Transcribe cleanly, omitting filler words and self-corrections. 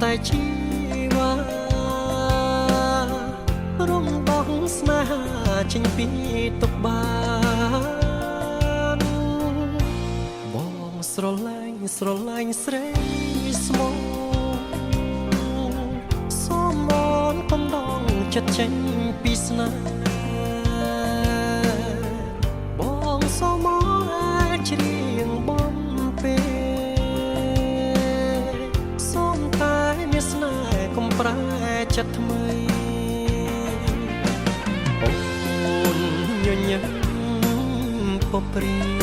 តែជីវ៉ារំបងស្នេហាចេញពីទុកបានបងស្រឡាញ់ស្រីស្មោះសូមមកកំដងចិត្តចេញពីស្នេហ៍បងសូមមកច្រៀងបំពេសូមតែមានស្នេហ៍កុំប្រែចិត្តថ្មីអូនញញឹមពព្រា